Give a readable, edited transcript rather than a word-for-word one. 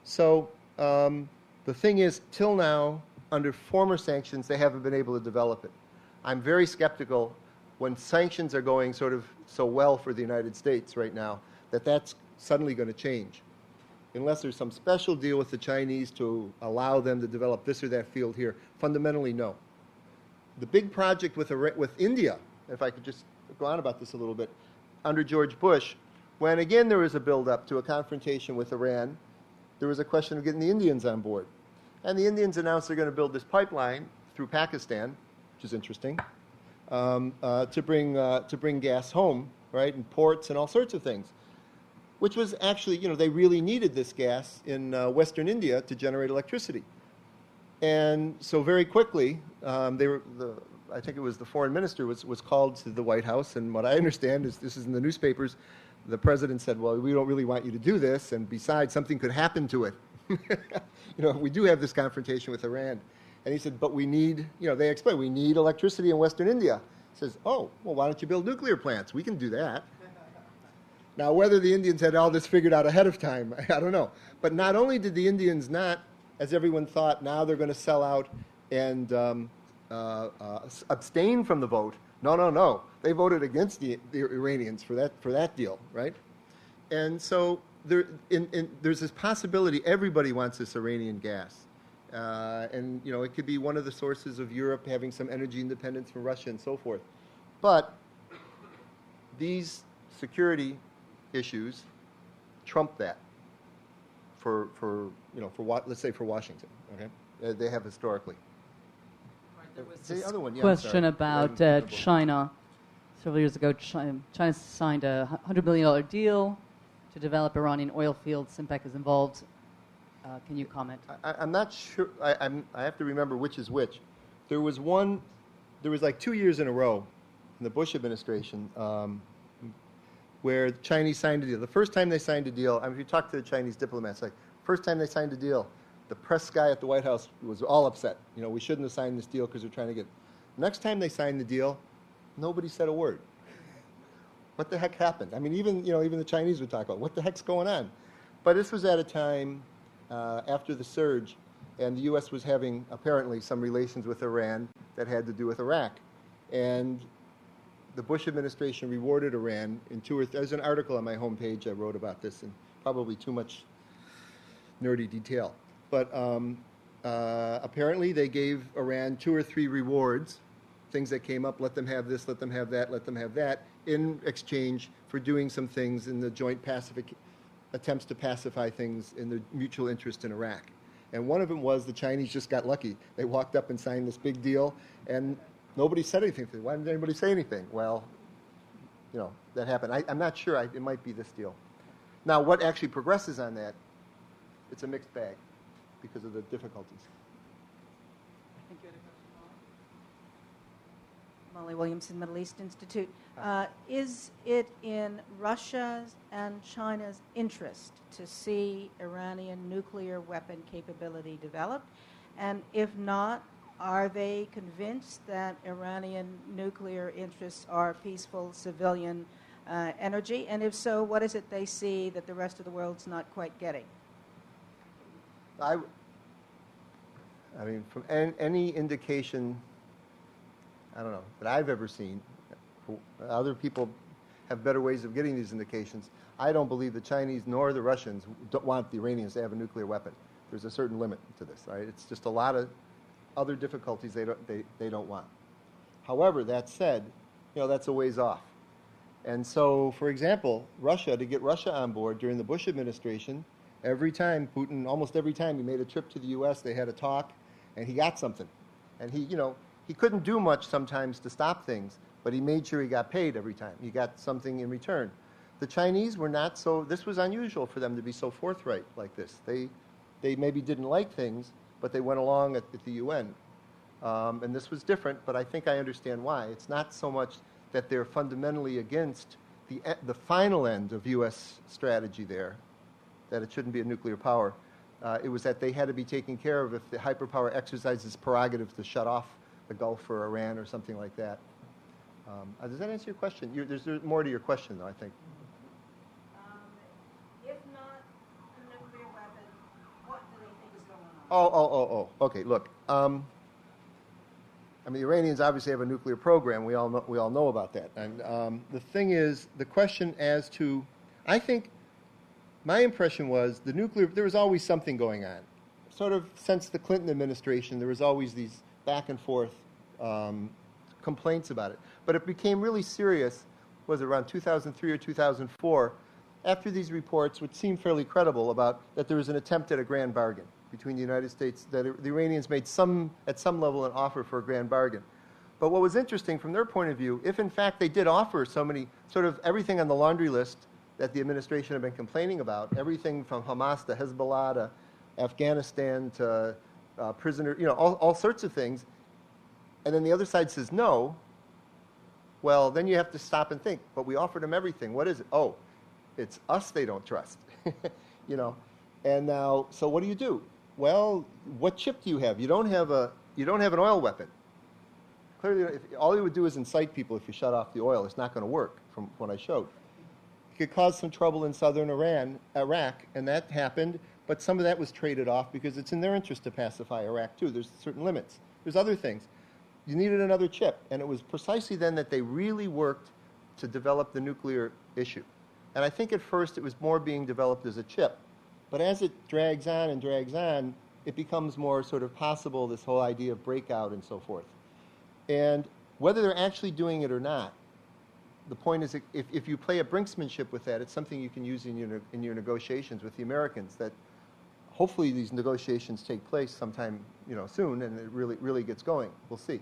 So the thing is, till now, under former sanctions, they haven't been able to develop it. I'm very skeptical when sanctions are going sort of so well for the United States right now that that's suddenly going to change. Unless there's some special deal with the Chinese to allow them to develop this or that field here. Fundamentally, no. The big project with India, if I could just go on about this a little bit, under George Bush, when again there was a build-up to a confrontation with Iran, there was a question of getting the Indians on board. And the Indians announced they're going to build this pipeline through Pakistan, which is interesting, to bring gas home, right, and ports and all sorts of things, which was actually, they really needed this gas in Western India to generate electricity. And so very quickly, I think it was the foreign minister was called to the White House, and what I understand is, this is in the newspapers, the president said, well, we don't really want you to do this, and besides, something could happen to it. We do have this confrontation with Iran. And he said, but we need, they explained, we need electricity in Western India. He says, oh, well, why don't you build nuclear plants? We can do that. Now, whether the Indians had all this figured out ahead of time, I don't know. But not only did the Indians not, as everyone thought, now they're going to sell out and abstain from the vote. No. They voted against the Iranians for that deal, right? And so there's this possibility everybody wants this Iranian gas. And, it could be one of the sources of Europe having some energy independence from Russia and so forth. But these security issues trump that let's say for Washington, okay? They have historically. There was the other one. Question about China. Several years ago, China signed a $100 million deal to develop Iranian oil fields. SIMPEC is involved. Can you comment? I'm not sure. I have to remember which is which. There was like 2 years in a row in the Bush administration where the Chinese signed a deal. The first time they signed a deal, if you talk to the Chinese diplomats, like, first time they signed a deal, the press guy at the White House was all upset. We shouldn't have signed this deal because they're trying to get. Next time they signed the deal, nobody said a word. What the heck happened? Even the Chinese would talk about what the heck's going on. But this was at a time after the surge, and the U.S. was having apparently some relations with Iran that had to do with Iraq, and the Bush administration rewarded Iran in there's an article on my homepage I wrote about this in probably too much nerdy detail. But apparently they gave Iran 2 or 3 rewards, things that came up, let them have this, let them have that, let them have that, in exchange for doing some things in the joint attempts to pacify things in the mutual interest in Iraq. And one of them was the Chinese just got lucky. They walked up and signed this big deal, and nobody said anything. Why didn't anybody say anything? Well, that happened. I'm not sure. It might be this deal. Now, what actually progresses on that, it's a mixed bag because of the difficulties. I think you had a question, Molly Williamson, Middle East Institute. Is it in Russia's and China's interest to see Iranian nuclear weapon capability developed? And if not, are they convinced that Iranian nuclear interests are peaceful civilian energy? And if so, what is it they see that the rest of the world's not quite getting? From any indication, I don't know, that I've ever seen, other people have better ways of getting these indications. I don't believe the Chinese nor the Russians don't want the Iranians to have a nuclear weapon. There's a certain limit to this, right? It's just a lot of other difficulties they don't want. However, that said, that's a ways off. And so, for example, to get Russia on board during the Bush administration, Putin, almost every time he made a trip to the U.S., they had a talk, and he got something. And he couldn't do much sometimes to stop things, but he made sure he got paid every time. He got something in return. The Chinese were not so, this was unusual for them to be so forthright like this. They maybe didn't like things, but they went along at the UN. And this was different, but I think I understand why. It's not so much that they're fundamentally against the final end of U.S. strategy there, that it shouldn't be a nuclear power. It was that they had to be taken care of if the hyperpower exercises prerogative to shut off the Gulf for Iran or something like that. Does that answer your question? There's more to your question, though, I think. If not a nuclear weapon, Okay, look. I mean, the Iranians obviously have a nuclear program. We all know about that. And the thing is, the question as to, I think, my impression was the nuclear. There was always something going on. Sort of since the Clinton administration, there was always these back and forth complaints about it. But it became really serious. Was it around 2003 or 2004? After these reports, which seemed fairly credible, about that there was an attempt at a grand bargain between the United States, that the Iranians made at some level an offer for a grand bargain. But what was interesting from their point of view, if in fact they did offer so many, sort of everything on the laundry list that the administration had been complaining about, everything from Hamas to Hezbollah to Afghanistan to prisoner, all sorts of things, and then the other side says no, well, then you have to stop and think, but we offered them everything. What is it? Oh, it's us they don't trust, And now, so what do? Well, what chip do you have? You don't have an oil weapon. Clearly, all you would do is incite people if you shut off the oil. It's not going to work, from what I showed. It could cause some trouble in southern Iraq, and that happened, but some of that was traded off because it's in their interest to pacify Iraq, too. There's certain limits. There's other things. You needed another chip, and it was precisely then that they really worked to develop the nuclear issue. And I think at first it was more being developed as a chip. But as it drags on and drags on, it becomes more sort of possible, this whole idea of breakout and so forth. And whether they're actually doing it or not, the point is, if you play a brinksmanship with that, it's something you can use in your negotiations with the Americans, that hopefully these negotiations take place sometime soon, and it really gets going. We'll see.